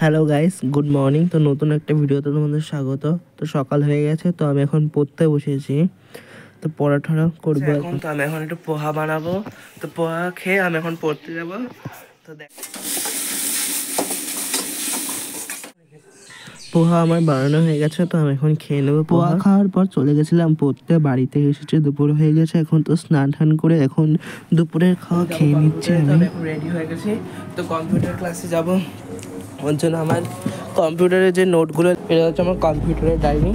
Hello guys, good morning. তো নতুন একটা ভিডিওতে তোমাদের স্বাগত। তো সকাল হয়ে গেছে, তো আমি এখন পড়তে বসেছি। তো পড়াঠড়া করবো এখন। তো আমি এখন একটু পোহা বানাবো। তো পোহা খেয়ে আমি এখন পড়তে যাব। তো পোহা আমার বানানো হয়ে গেছে, তো আমি এখন খেয়ে নেবো। পোহা খাওয়ার পর চলে গেছিলাম পড়তে। বাড়িতে এসেছে, দুপুর হয়ে গেছে। এখন তো স্নান টান করে এখন দুপুরের খাওয়া খেয়ে নিচ্ছে। আমি এখন রেডি হয়ে গেছি, তো কম্পিউটার ক্লাসে যাব। ওর জন্য আমার কম্পিউটারের যে নোটগুলো, এটা হচ্ছে আমার কম্পিউটারের ডায়েরি।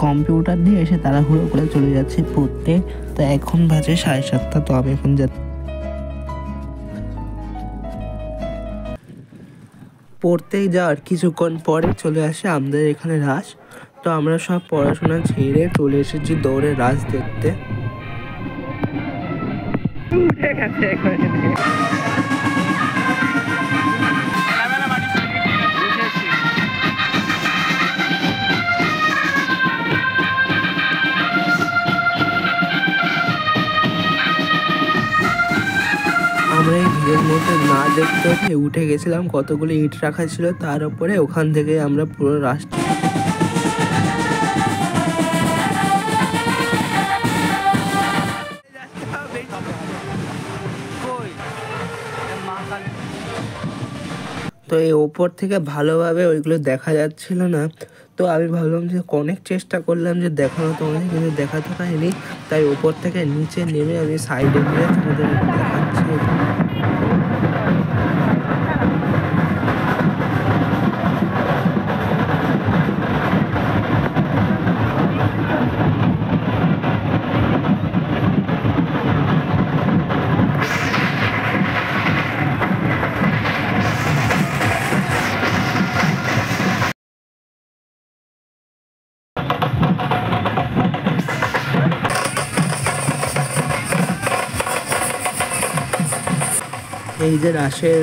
কম্পিউটার দিয়ে এসে তাড়াহুড়ো করে চলে যাচ্ছে পড়তে। তো এখন বাজে 7:30। তো আমি এখন পড়তেই যাওয়ার কিছুক্ষণ পরে চলে আসে আমাদের এখানে রাস। তো আমরা সব পড়াশোনা ছেড়ে চলে এসেছি দৌড়ে রাস দেখতে। আমরা এই ভিড়ের মধ্যে না দেখতে উঠে গেছিলাম, কতগুলো ইট রাখা ছিল তার উপরে। ওখান থেকে আমরা পুরো রাস্তা তো এই ওপর থেকে ভালোভাবে ওইগুলো দেখা যাচ্ছিল না। তো আমি ভাবলাম যে অনেক চেষ্টা করলাম যে দেখানো তোমাদের, কিন্তু দেখাতে পারিনি। তাই ওপর থেকে নিচে নেমে আমি সাইডে গিয়ে তোমাদের দেখাচ্ছি। এই যে রাসের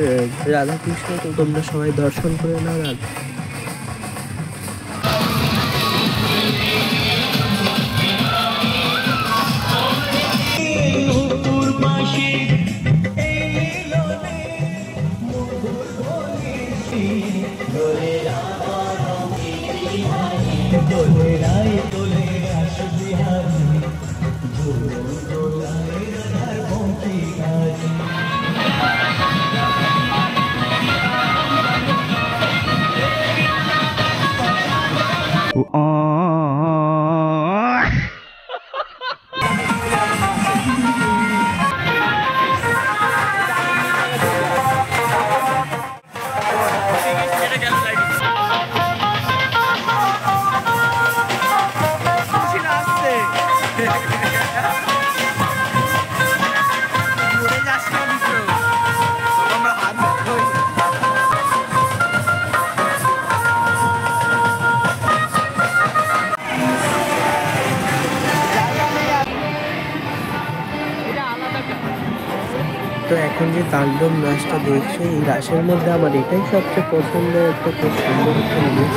রাধাকৃষ্ণ, তো তোমরা সবাই দর্শন করে নাও। তো এখন যে তাণ্ডব নাচটা দেখছো, এই রাসের মধ্যে আমার এটাই সবচেয়ে পছন্দের একটা, খুব সুন্দর একটা জিনিস।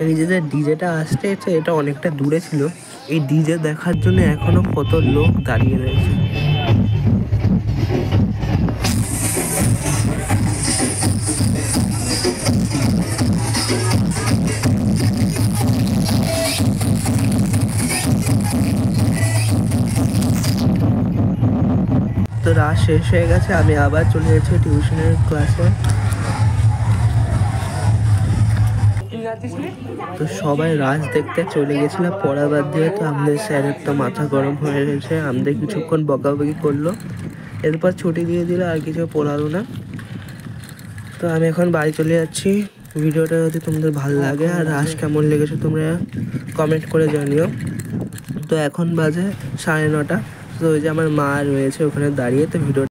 এই যে ডিজেটা আসছে, এটা অনেকটা দূরে ছিল। এই ডিজে দেখার জন্য এখনো কত লোক দাঁড়িয়ে রয়েছে। তো রাত শেষ হয়ে গেছে, আমি আবার চলে যাচ্ছি টিউশনের ক্লাসে। তো সবাই রাজ দেখতে চলে গেছিল পড়া বাদ দিয়ে। তো আমাদের স্যারের তো মাথা গরম হয়ে গেছে, আমাদের কিছুক্ষণ বকাবকি করলো, এরপর ছুটি দিয়ে দিল, আর কিছু পড়ালো না। তো আমি এখন বাড়ি চলে যাচ্ছি। ভিডিওটা যদি তোমাদের ভালো লাগে আর রাজ কেমন লেগেছে তোমরা কমেন্ট করে জানিও। তো এখন বাজে 9:30। তো ওই যে আমার মা রয়েছে ওখানে দাঁড়িয়ে, তো ভিডিও